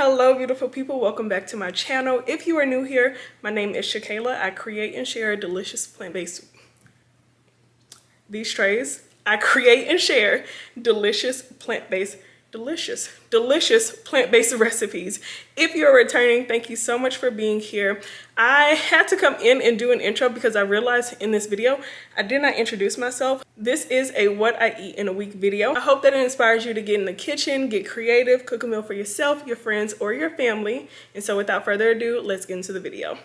Hello beautiful people, welcome back to my channel. If you are new here, my name is Shakayla. I create and share delicious plant-based delicious plant-based recipes. If you're returning, thank you so much for being here. I had to come in and do an intro because I realized in this video I did not introduce myself. This is a what I eat in a week video. I hope that it inspires you to get in the kitchen, get creative, cook a meal for yourself, your friends, or your family. And so without further ado, let's get into the video.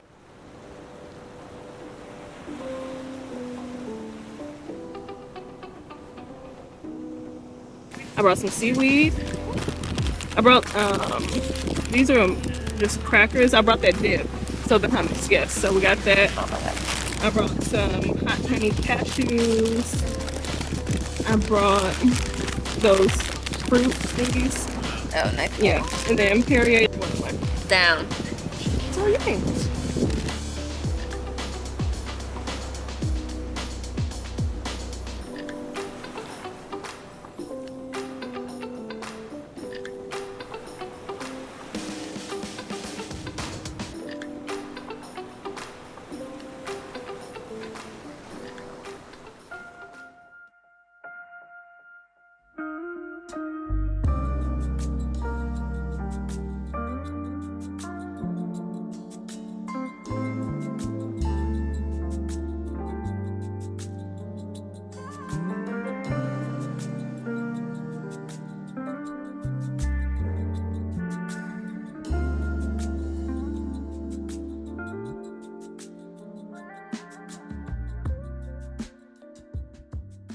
I brought some seaweed. I brought, these are just crackers. I brought that dip. So the hummus, yes. So we got that. I brought some hot honey cashews. I brought those fruit thingies. Oh, nice. Yeah. And then Perrier. Down. So you think?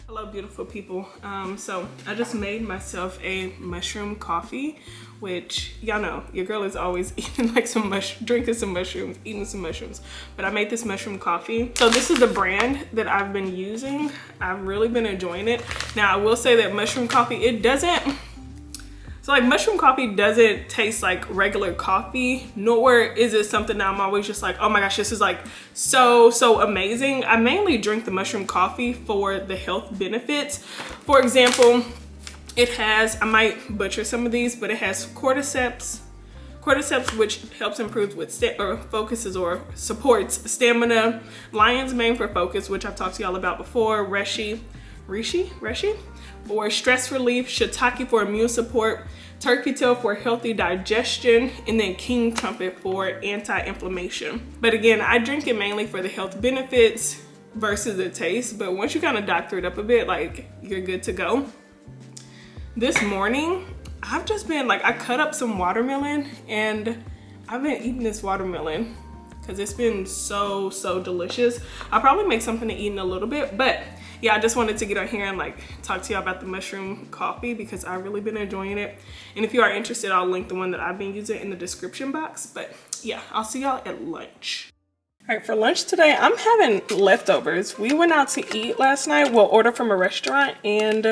Hello beautiful people. So I just made myself a mushroom coffee, which y'all know your girl is always eating like drinking some mushrooms, eating some mushrooms, but I made this mushroom coffee. So this is the brand that I've been using. I've really been enjoying it. Now I will say that mushroom coffee, mushroom coffee doesn't taste like regular coffee, nor is it something that I'm always just like, oh my gosh, this is like so amazing. I mainly drink the mushroom coffee for the health benefits. For example, it has, I might butcher some of these, but it has cordyceps, which helps improve with focuses or supports stamina, lion's mane for focus, which I've talked to y'all about before, reishi for stress relief, shiitake for immune support, turkey tail for healthy digestion, and then king trumpet for anti-inflammation. But again, I drink it mainly for the health benefits versus the taste, but once you kind of doctor it up a bit, like, you're good to go. This morning, I've just been like, I cut up some watermelon and I've been eating this watermelon because it's been so delicious. I'll probably make something to eat in a little bit, but yeah, I just wanted to get on here and like talk to y'all about the mushroom coffee because I've really been enjoying it. And if you are interested, I'll link the one that I've been using in the description box. But yeah, I'll see y'all at lunch. All right, for lunch today, I'm having leftovers. We went out to eat last night. We'll order from a restaurant and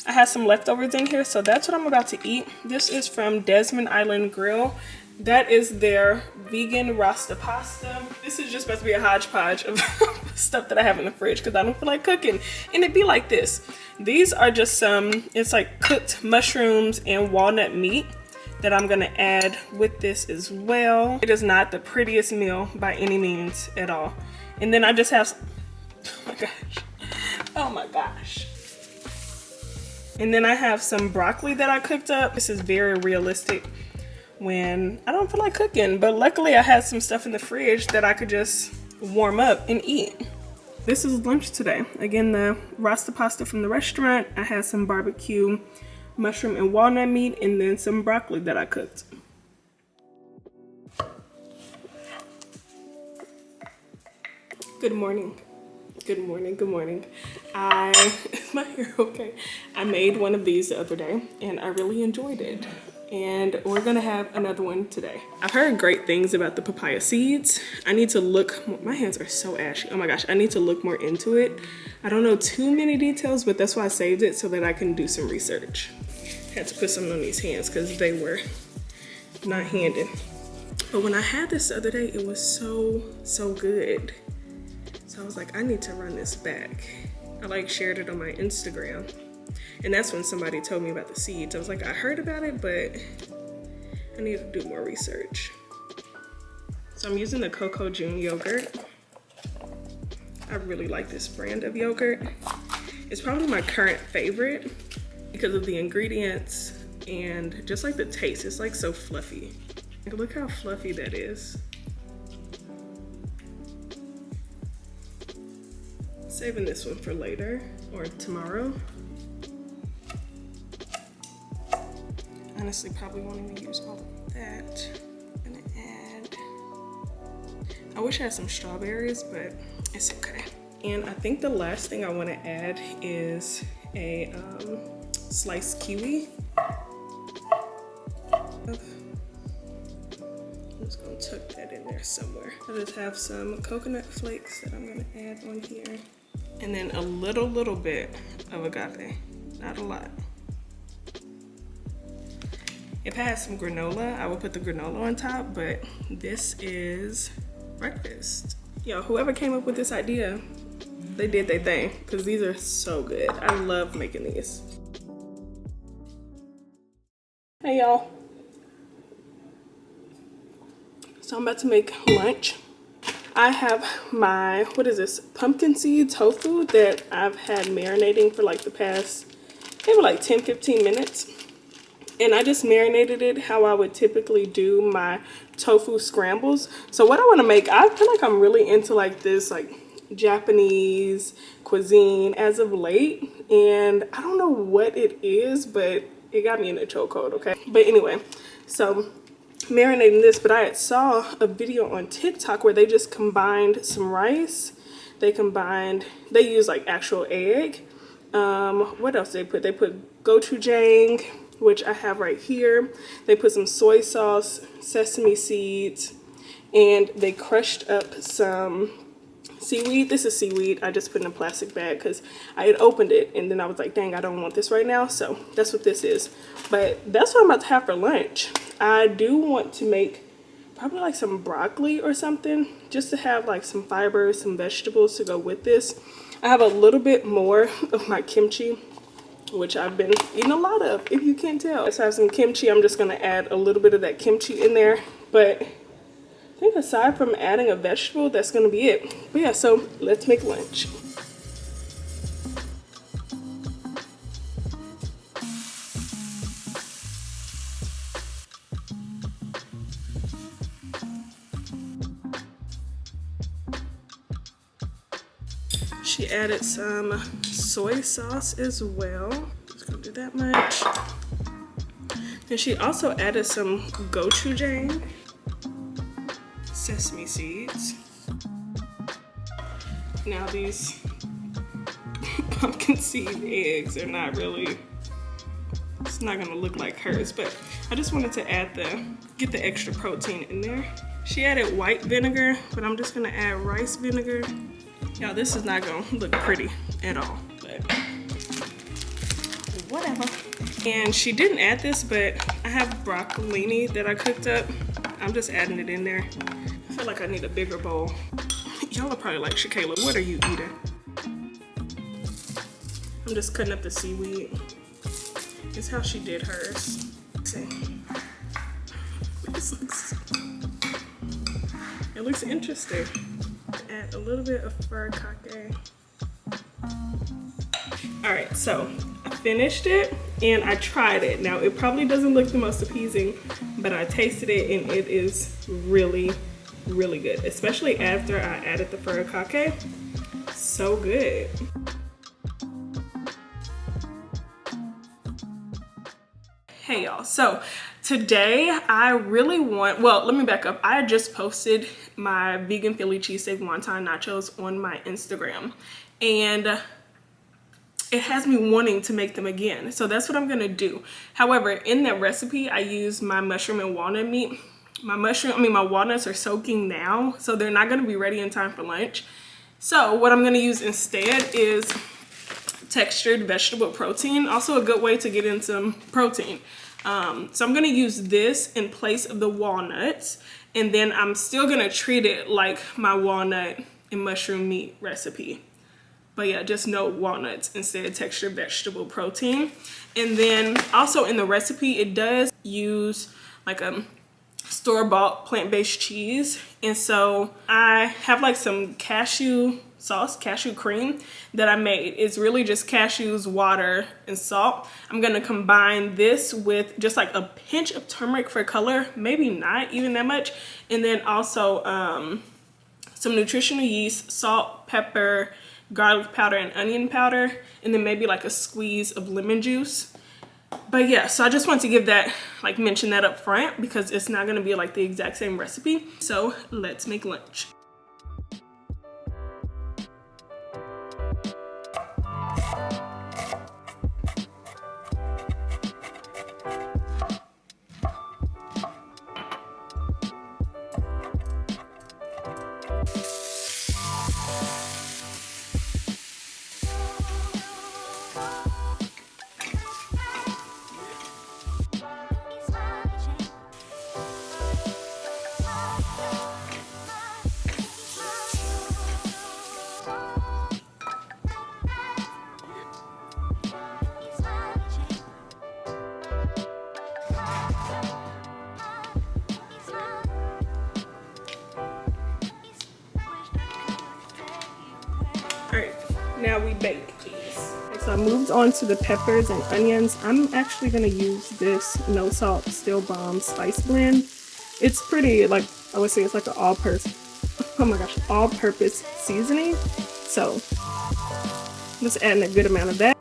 I had some leftovers in here. So that's what I'm about to eat. This is from Desmond Island Grill. That is their vegan rasta pasta. This is just supposed to be a hodgepodge of stuff that I have in the fridge because I don't feel like cooking. And it'd be like this. These are just it's like cooked mushrooms and walnut meat that I'm gonna add with this as well. It is not the prettiest meal by any means at all. And then I just have, oh my gosh. And then I have some broccoli that I cooked up. This is very realistic when I don't feel like cooking, but luckily I had some stuff in the fridge that I could just warm up and eat. This is lunch today. Again, the rasta pasta from the restaurant. I had some barbecue mushroom and walnut meat and then some broccoli that I cooked. Good morning. Good morning. Is my hair okay? I made one of these the other day and I really enjoyed it. And we're gonna have another one today. I've heard great things about the papaya seeds. I need to look more, my hands are so ashy. Oh my gosh, I need to look more into it. I don't know too many details, but that's why I saved it so that I can do some research. Had to put some on these hands because they were not handed. But when I had this the other day, it was so good. So I was like, I need to run this back. I like shared it on my Instagram. And that's when somebody told me about the seeds. I was like, I heard about it, but I need to do more research. So I'm using the Cocoa June yogurt. I really like this brand of yogurt. It's probably my current favorite because of the ingredients and just like the taste. It's like so fluffy. Look how fluffy that is. Saving this one for later or tomorrow. Honestly, probably won't even use all of that. I'm gonna add, I wish I had some strawberries, but it's okay. And I think the last thing I want to add is a sliced kiwi. I'm just gonna tuck that in there somewhere. I just have some coconut flakes that I'm gonna add on here. And then a little bit of agave, not a lot. If I had some granola, I would put the granola on top, but this is breakfast. Yo, whoever came up with this idea, they did their thing, because these are so good. I love making these. Hey y'all. So I'm about to make lunch. I have my, what is this, pumpkin seed tofu that I've had marinating for like the past, maybe like 10-15 minutes. And I just marinated it how I would typically do my tofu scrambles. So what I want to make, I feel like I'm really into like this like Japanese cuisine as of late. And I don't know what it is, but it got me in a chokehold, okay? But anyway, so marinating this, but I had saw a video on TikTok where they just combined some rice. They used like actual egg. What else they put? They put gochujang, which I have right here. They put some soy sauce, sesame seeds, and they crushed up some seaweed. This is seaweed. I just put in a plastic bag because I had opened it and then I was like, dang, I don't want this right now. So that's what this is. But that's what I'm about to have for lunch. I do want to make probably like some broccoli or something just to have like some fibers, some vegetables to go with this. I have a little bit more of my kimchi, which I've been eating a lot of, if you can't tell. So I have some kimchi. I'm just gonna add a little bit of that kimchi in there. But I think aside from adding a vegetable, that's gonna be it. But yeah, so let's make lunch. She added some soy sauce as well. Just gonna do that much. And she also added some gochujang, sesame seeds. Now these pumpkin seed eggs are not really, it's not gonna look like hers, but I just wanted to add get the extra protein in there. She added white vinegar, but I'm just gonna add rice vinegar. Y'all, this is not gonna look pretty at all, but whatever. And she didn't add this, but I have broccolini that I cooked up. I'm just adding it in there. I feel like I need a bigger bowl. Y'all are probably like, Shakayla, what are you eating? I'm just cutting up the seaweed. It's how she did hers. Let's see. It looks interesting. Add a little bit of furikake. All right, so I finished it and I tried it. Now it probably doesn't look the most appeasing, but I tasted it and it is really, really good, especially after I added the furikake. So good. Hey y'all, so today I really want, well, let me back up. I just posted my vegan Philly cheesesteak wonton nachos on my Instagram and it has me wanting to make them again. So that's what I'm gonna do. However, in that recipe, I use my mushroom and walnut meat. My walnuts are soaking now, so they're not gonna be ready in time for lunch. So what I'm gonna use instead is textured vegetable protein. Also a good way to get in some protein. So I'm gonna use this in place of the walnuts, and then I'm still gonna treat it like my walnut and mushroom meat recipe. But yeah, just no walnuts, instead textured vegetable protein. And then also in the recipe, it does use like a store-bought plant-based cheese. And so I have like some cashew sauce, cashew cream that I made. It's really just cashews, water, and salt. I'm gonna combine this with just like a pinch of turmeric for color, maybe not even that much, and then also some nutritional yeast, salt, pepper, garlic powder, and onion powder, and then maybe like a squeeze of lemon juice. But yeah, so I just want to give that, like, mention that up front because it's not gonna be like the exact same recipe. So let's make lunch. All right, now we bake these. So I moved on to the peppers and onions. I'm actually gonna use this no salt still bomb spice blend. It's pretty, like, I would say it's like an all-purpose seasoning. So just adding a good amount of that.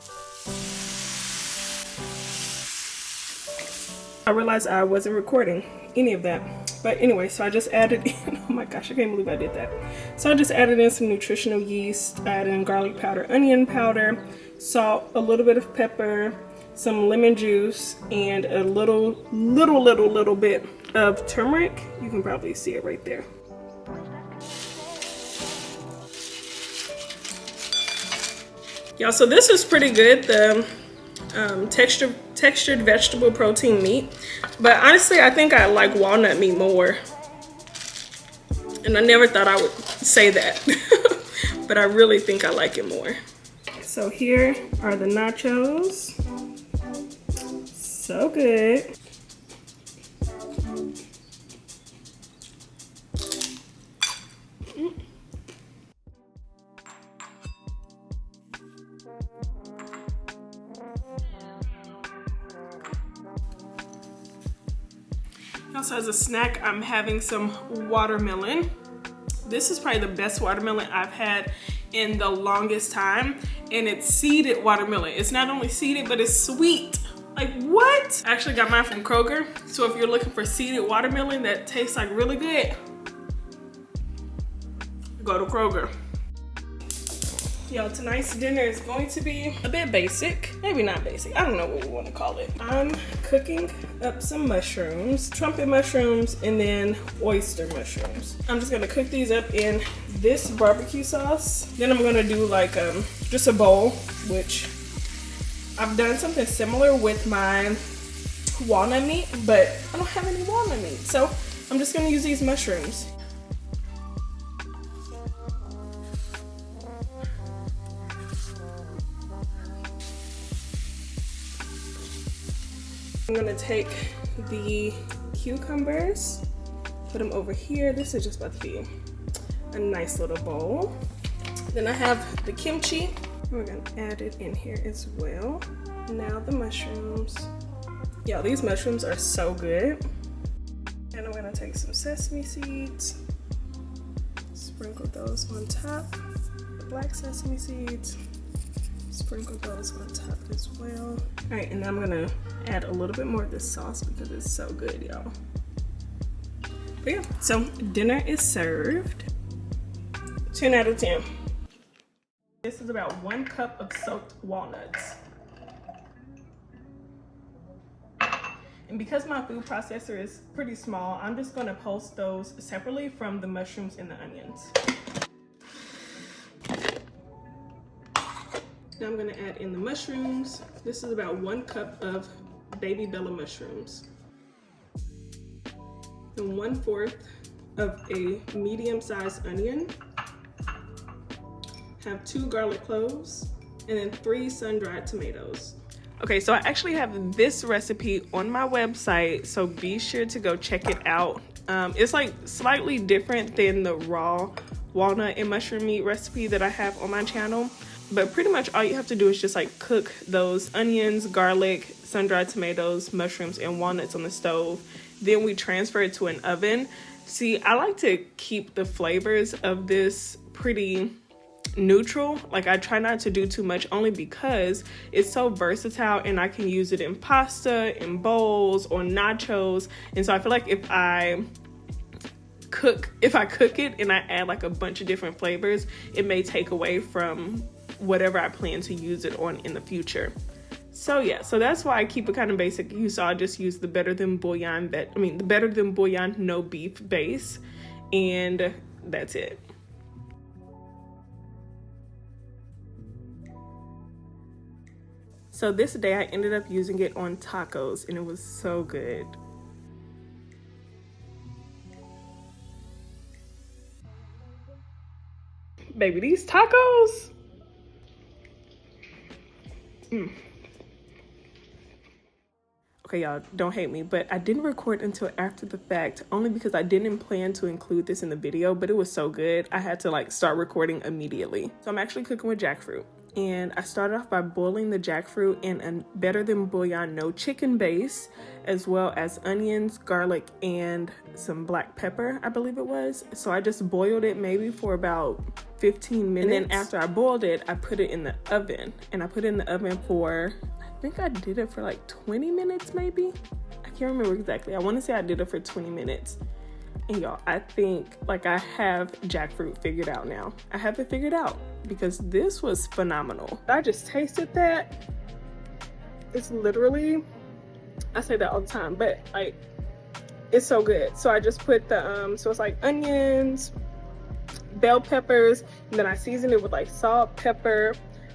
I realized I wasn't recording any of that. But anyway, so I just added in, oh my gosh, I can't believe I did that. So I just added in some nutritional yeast, added in garlic powder, onion powder, salt, a little bit of pepper, some lemon juice, and a little bit of turmeric. You can probably see it right there. Y'all, so this is pretty good, the textured vegetable protein meat. But honestly, I think I like walnut meat more. And I never thought I would say that, but I really think I like it more. So here are the nachos. So good. Also, as a snack, I'm having some watermelon. This is probably the best watermelon I've had in the longest time, and it's seeded watermelon. It's not only seeded, but it's sweet. Like, what? I actually got mine from Kroger. So if you're looking for seeded watermelon that tastes like really good, go to Kroger. Yo, tonight's dinner is going to be a bit basic. Maybe not basic. I don't know what we want to call it. I'm cooking up some mushrooms, trumpet mushrooms, and then oyster mushrooms. I'm just gonna cook these up in this barbecue sauce. Then I'm gonna do like just a bowl, which I've done something similar with my walnut meat, but I don't have any walnut meat. So I'm just gonna use these mushrooms. I'm gonna take the cucumbers, put them over here. This is just about to be a nice little bowl. Then I have the kimchi. We're gonna add it in here as well. Now the mushrooms. Yeah, these mushrooms are so good. And I'm gonna take some sesame seeds, sprinkle those on top, the black sesame seeds. Sprinkle those on top as well. All right, and I'm gonna add a little bit more of this sauce because it's so good, y'all. But yeah, so dinner is served. 10 out of 10. This is about 1 cup of soaked walnuts. And because my food processor is pretty small, I'm just gonna post those separately from the mushrooms and the onions. Now I'm gonna add in the mushrooms. This is about 1 cup of baby bella mushrooms. And 1/4 of a medium-sized onion. Have 2 garlic cloves, and then 3 sun-dried tomatoes. Okay, so I actually have this recipe on my website, so be sure to go check it out. It's like slightly different than the raw walnut and mushroom meat recipe that I have on my channel, but pretty much all you have to do is just like cook those onions, garlic, sun-dried tomatoes, mushrooms, and walnuts on the stove. Then we transfer it to an oven. See, I like to keep the flavors of this pretty neutral. Like, I try not to do too much, only because it's so versatile and I can use it in pasta, in bowls, or nachos. And so I feel like if I cook it and I add like a bunch of different flavors, it may take away from whatever I plan to use it on in the future. So yeah, so that's why I keep it kind of basic. You saw I just use the Better Than Bouillon no beef base, and that's it. So this day I ended up using it on tacos, and it was so good. Baby, these tacos. Okay, y'all, don't hate me, but I didn't record until after the fact, only because I didn't plan to include this in the video, but it was so good, I had to like start recording immediately. So I'm actually cooking with jackfruit. And I started off by boiling the jackfruit in a Better Than Bouillon no chicken base, as well as onions, garlic, and some black pepper, I believe it was. So I just boiled it maybe for about 15 minutes. And then after I boiled it, I put it in the oven. And I put it in the oven for, I think I did it for like 20 minutes maybe. I can't remember exactly. I want to say I did it for 20 minutes. And y'all, I think like I have jackfruit figured out now. I have it figured out because this was phenomenal. I just tasted that. It's literally, I say that all the time, but like, it's so good. So I just put the, so it's like onions, bell peppers, and then I seasoned it with like salt, pepper,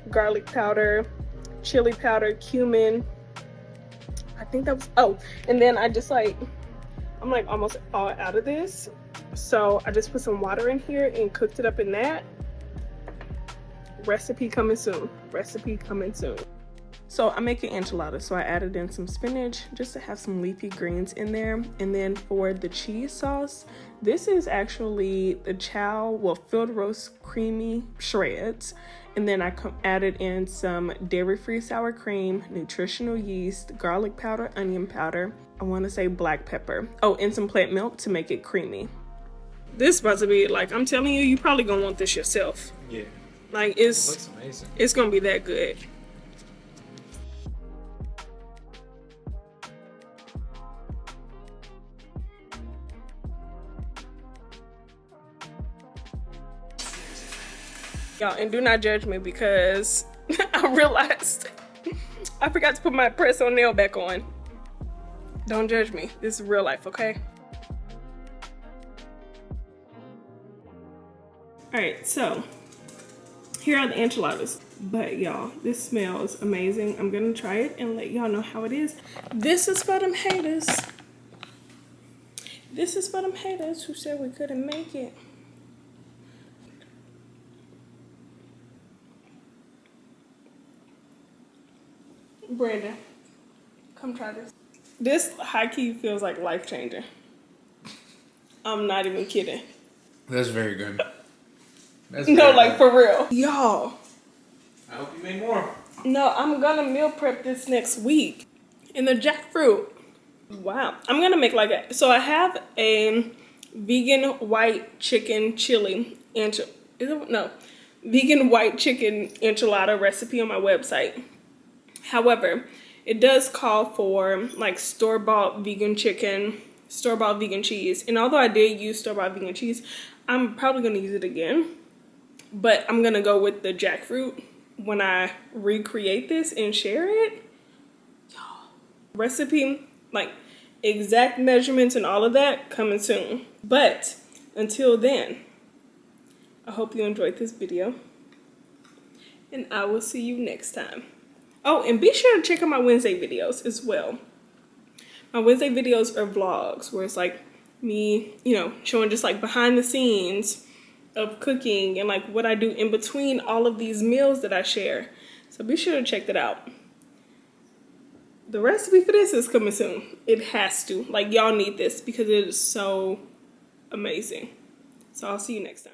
garlic powder, chili powder, cumin. I think that was, oh, and then I just like, I'm like almost all out of this. So I just put some water in here and cooked it up in that. Recipe coming soon. Recipe coming soon. So I'm making enchiladas. So I added in some spinach just to have some leafy greens in there. And then for the cheese sauce, this is actually the field roast creamy shreds. And then I added in some dairy-free sour cream, nutritional yeast, garlic powder, onion powder, I want to say black pepper. Oh, and some plant milk to make it creamy. This is about to be like, I'm telling you, you probably gonna want this yourself. Yeah. Like, It looks amazing. It's gonna be that good. Y'all, and do not judge me because I realized I forgot to put my press-on nail back on. Don't judge me. This is real life, okay? Alright, so here are the enchiladas. But y'all, this smells amazing. I'm gonna try it and let y'all know how it is. This is for them haters. This is for them haters who said we couldn't make it. Brandon, come try this. This high-key feels like life-changing. I'm not even kidding. That's very good. That's No, very like good. for real. Y'all. I hope you make more. No, I'm gonna meal prep this next week. And the jackfruit. Wow. I'm gonna make like a, so I have a vegan white chicken chili vegan white chicken enchilada recipe on my website. However, it does call for like store-bought vegan chicken, store-bought vegan cheese. And although I did use store-bought vegan cheese, I'm probably gonna use it again. But I'm gonna go with the jackfruit when I recreate this and share it. Recipe, like exact measurements and all of that, coming soon. But until then, I hope you enjoyed this video. And I will see you next time. Oh, and be sure to check out my Wednesday videos as well. My Wednesday videos are vlogs where it's like me, you know, showing just like behind the scenes of cooking and like what I do in between all of these meals that I share. So be sure to check that out. the recipe for this is coming soon. It has to. Like, y'all need this because it is so amazing. So I'll see you next time.